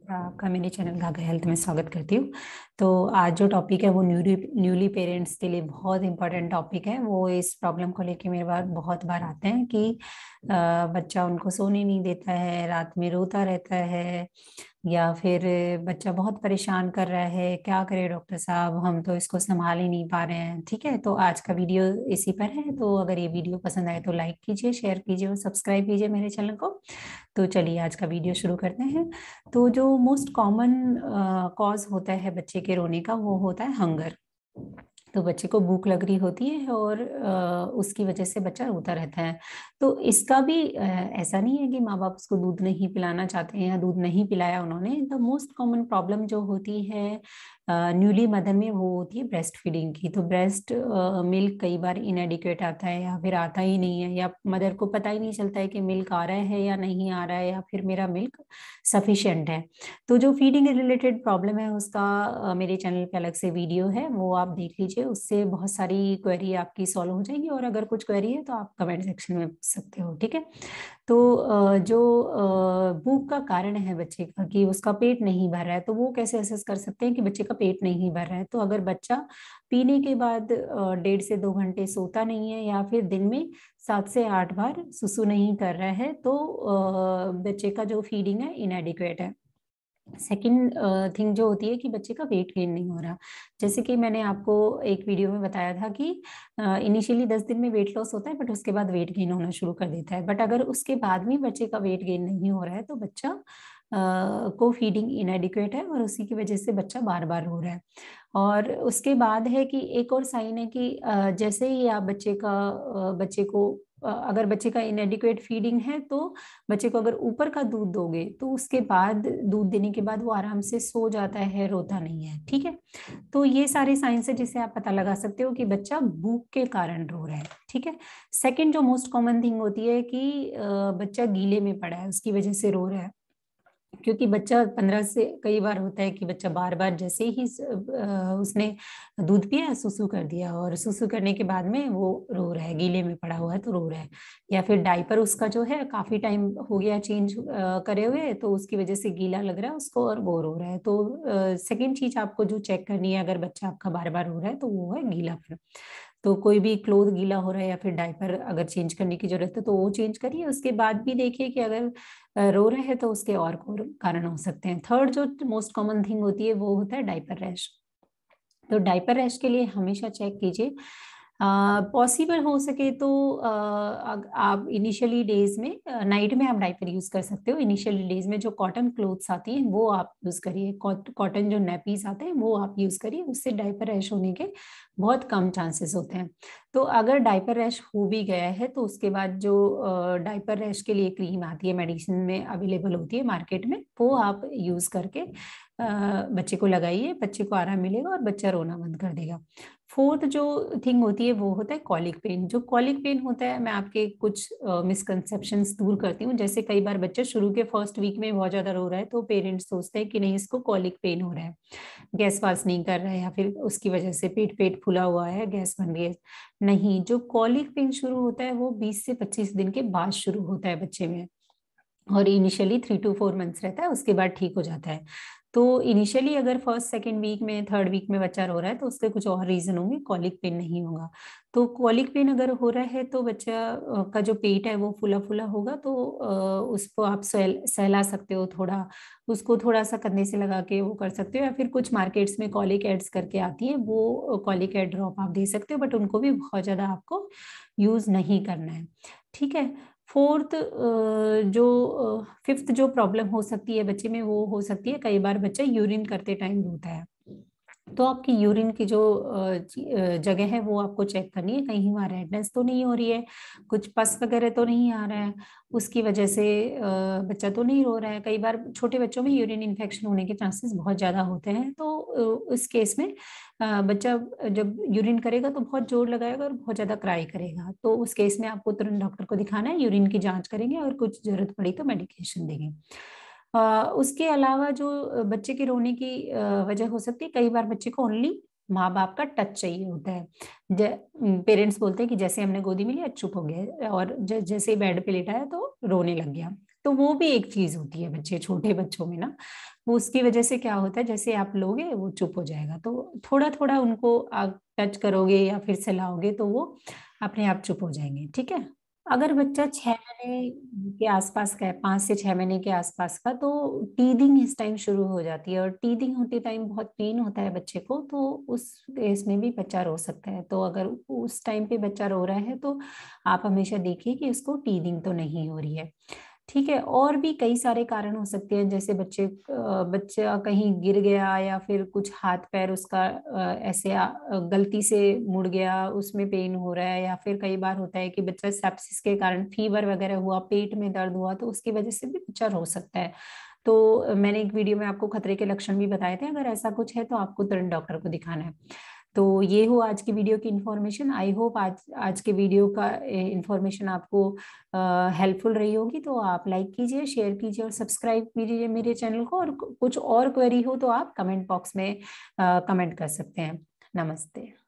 आपका मेरे चैनल गागा हेल्थ में स्वागत करती हूँ। तो आज जो टॉपिक है वो न्यूली पेरेंट्स के लिए बहुत इंपॉर्टेंट टॉपिक है। वो इस प्रॉब्लम को लेके मेरे पास बहुत बार आते हैं कि बच्चा उनको सोने नहीं देता है, रात में रोता रहता है, या फिर बच्चा बहुत परेशान कर रहा है, क्या करे डॉक्टर साहब, हम तो इसको संभाल ही नहीं पा रहे हैं। ठीक है, तो आज का वीडियो इसी पर है। तो अगर ये वीडियो पसंद आए तो लाइक कीजिए, शेयर कीजिए और सब्सक्राइब कीजिए मेरे चैनल को। तो चलिए आज का वीडियो शुरू करते हैं। तो जो मोस्ट कॉमन कॉज होता है बच्चे के रोने का वो होता है हंगर। तो बच्चे को भूख लग रही होती है और उसकी वजह से बच्चा रोता रहता है। तो इसका भी ऐसा नहीं है कि माँ बाप उसको दूध नहीं पिलाना चाहते हैं या दूध नहीं पिलाया उन्होंने। द मोस्ट कॉमन प्रॉब्लम जो होती है न्यूली मदर में वो होती है ब्रेस्ट फीडिंग की। तो ब्रेस्ट मिल्क कई बार इनएडिक्वेट आता है या फिर आता ही नहीं है, या मदर को पता ही नहीं चलता है कि मिल्क आ रहा है या नहीं आ रहा है, या फिर मेरा मिल्क सफिशिएंट है। तो जो फीडिंग रिलेटेड प्रॉब्लम है उसका मेरे चैनल पे अलग से वीडियो है, वो आप देख लीजिए। उससे बहुत सारी क्वेरी आपकी सॉल्व हो जाएगी, और अगर कुछ क्वेरी है तो आप कमेंट सेक्शन में पूछ सकते हो। ठीक है, तो जो भूख का कारण है बच्चे का कि उसका पेट नहीं भर रहा है, तो वो कैसे असेस कर सकते हैं कि बच्चे का पेट नहीं भर रहा है। तो अगर बच्चा पीने के बाद 1.5 से 2 घंटे सोता नहीं है, या फिर दिन में 7 से 8 बार सुसु नहीं कर रहा है, तो बच्चे का जो फीडिंग है इनएडिक्वेट है। सेकंड थिंग जो होती है कि बच्चे का वेट गेन नहीं हो रहा। जैसे कि मैंने आपको एक वीडियो में बताया था कि इनिशियली 10 दिन में वेट लॉस होता है, बट उसके बाद वेट गेन होना शुरू कर देता है। बट अगर उसके बाद भी बच्चे का वेट गेन नहीं हो रहा है तो बच्चा को फीडिंग इनएडिक्वेट है, और उसी की वजह से बच्चा बार बार रो रहा है। और उसके बाद है कि एक और साइन है कि जैसे ही आप बच्चे को अगर बच्चे का इनएडिक्वेट फीडिंग है, तो बच्चे को अगर ऊपर का दूध दोगे तो उसके बाद दूध देने के बाद वो आराम से सो जाता है, रोता नहीं है। ठीक है, तो ये सारे साइंस है जिससे आप पता लगा सकते हो कि बच्चा भूख के कारण रो रहा है। ठीक है, सेकंड जो मोस्ट कॉमन थिंग होती है कि बच्चा गीले में पड़ा है, उसकी वजह से रो रहा है। क्योंकि बच्चा 15 से कई बार होता है कि बच्चा बार बार जैसे ही उसने दूध पिया सुसु कर दिया, और सुसु करने के बाद में वो रो रहा है, गीले में पड़ा हुआ है तो रो रहा है। या फिर डायपर उसका जो है काफी टाइम हो गया चेंज करे हुए, तो उसकी वजह से गीला लग रहा है उसको और वो रो रहा है। तो सेकंड चीज आपको जो चेक करनी है अगर बच्चा आपका बार बार रो रहा है तो वो है गीलापन। तो कोई भी क्लोथ गीला हो रहा है या फिर डायपर अगर चेंज करने की जरूरत है तो वो चेंज करिए। उसके बाद भी देखिए कि अगर रो रहे हैं तो उसके और कारण हो सकते हैं। थर्ड जो मोस्ट कॉमन थिंग होती है वो होता है डायपर रैश। तो डायपर रैश के लिए हमेशा चेक कीजिए। पॉसिबल हो सके तो आप इनिशियली डेज में नाइट में आप डायपर यूज कर सकते हो। इनिशियली डेज में जो कॉटन क्लोथ्स आती हैं वो आप यूज करिए, कॉटन जो नैपीज आते हैं वो आप यूज करिए, उससे डायपर रैश होने के बहुत कम चांसेस होते हैं। तो अगर डायपर रैश हो भी गया है तो उसके बाद जो डायपर रैश के लिए क्रीम आती है, मेडिसिन में अवेलेबल होती है मार्केट में, वो आप यूज करके बच्चे को लगाइए, बच्चे को आराम मिलेगा और बच्चा रोना बंद कर देगा। फोर्थ जो थिंग होती है वो होता है कॉलिक पेन। जो कॉलिक पेन होता है, मैं आपके कुछ मिसकंसेप्शंस दूर करती हूँ। जैसे कई बार बच्चा शुरू के फर्स्ट वीक में बहुत ज्यादा रो रहा है तो पेरेंट्स सोचते हैं कि नहीं इसको कॉलिक पेन हो रहा है, गैस पास नहीं कर रहा है, या फिर उसकी वजह से पेट पेट फूला हुआ है, गैस बन रही है। नहीं, जो कॉलिक पेन शुरू होता है वो 20 से 25 दिन के बाद शुरू होता है बच्चे में, और इनिशियली 3 to 4 मंथ्स रहता है, उसके बाद ठीक हो जाता है। तो इनिशियली अगर फर्स्ट सेकेंड वीक में थर्ड वीक में बच्चा रो रहा है तो उसके कुछ और रीजन होंगे, कॉलिक पेन नहीं होगा। तो कॉलिक पेन अगर हो रहा है तो बच्चा का जो पेट है वो फूला फूला होगा, तो उसको आप सहला सकते हो थोड़ा, उसको थोड़ा सा कंधे से लगा के वो कर सकते हो, या फिर कुछ मार्केट्स में कॉलिक एड्स करके आती है, वो कॉलिक एड ड्रॉप आप दे सकते हो, बट उनको भी बहुत ज्यादा आपको यूज नहीं करना है। ठीक है, फोर्थ जो फिफ्थ जो प्रॉब्लम हो सकती है बच्चे में वो हो सकती है, कई बार बच्चा यूरिन करते टाइम रोता है। तो आपकी यूरिन की जो जगह है वो आपको चेक करनी है, कहीं वहाँ रेडनेस तो नहीं हो रही है, कुछ पस वगैरह तो नहीं आ रहा है, उसकी वजह से बच्चा तो नहीं रो रहा है। कई बार छोटे बच्चों में यूरिन इन्फेक्शन होने के चांसेस बहुत ज्यादा होते हैं, तो उस केस में बच्चा जब यूरिन करेगा तो बहुत जोर लगाएगा और बहुत ज्यादा क्राई करेगा। तो उस केस में आपको तुरंत डॉक्टर को दिखाना है, यूरिन की जांच करेंगे और कुछ जरूरत पड़ी तो मेडिकेशन देंगे। उसके अलावा जो बच्चे के रोने की वजह हो सकती है, कई बार बच्चे को ओनली माँ बाप का टच चाहिए होता है। पेरेंट्स बोलते हैं कि जैसे हमने गोदी में लिया चुप हो गया, और जैसे ही बेड पे लेटा है तो रोने लग गया। तो वो भी एक चीज होती है बच्चे, छोटे बच्चों में ना, वो उसकी वजह से क्या होता है, जैसे आप लोगे वो चुप हो जाएगा, तो थोड़ा थोड़ा उनको आप टच करोगे या फिर सहलाओगे तो वो अपने आप चुप हो जाएंगे, ठीक है। अगर बच्चा 6 महीने के आसपास का है, 5 से 6 महीने के आसपास का, तो टीदिंग इस टाइम शुरू हो जाती है, और टीदिंग होते टाइम बहुत पेन होता है बच्चे को, तो उस केस में भी बच्चा रो सकता है। तो अगर उस टाइम पे बच्चा रो रहा है तो आप हमेशा देखिए कि उसको टीदिंग तो नहीं हो रही है, ठीक है। और भी कई सारे कारण हो सकते हैं, जैसे बच्चा कहीं गिर गया, या फिर कुछ हाथ पैर उसका ऐसे गलती से मुड़ गया, उसमें पेन हो रहा है, या फिर कई बार होता है कि बच्चा सेप्सिस के कारण फीवर वगैरह हुआ, पेट में दर्द हुआ, तो उसकी वजह से भी बच्चा रो सकता है। तो मैंने एक वीडियो में आपको खतरे के लक्षण भी बताए थे, अगर ऐसा कुछ है तो आपको तुरंत डॉक्टर को दिखाना है। तो ये हो आज की वीडियो की इन्फॉर्मेशन। आई होप आज आज के वीडियो का इन्फॉर्मेशन आपको हेल्पफुल रही होगी। तो आप लाइक कीजिए, शेयर कीजिए और सब्सक्राइब कीजिए मेरे चैनल को, और कुछ और क्वेरी हो तो आप कमेंट बॉक्स में कमेंट कर सकते हैं। नमस्ते।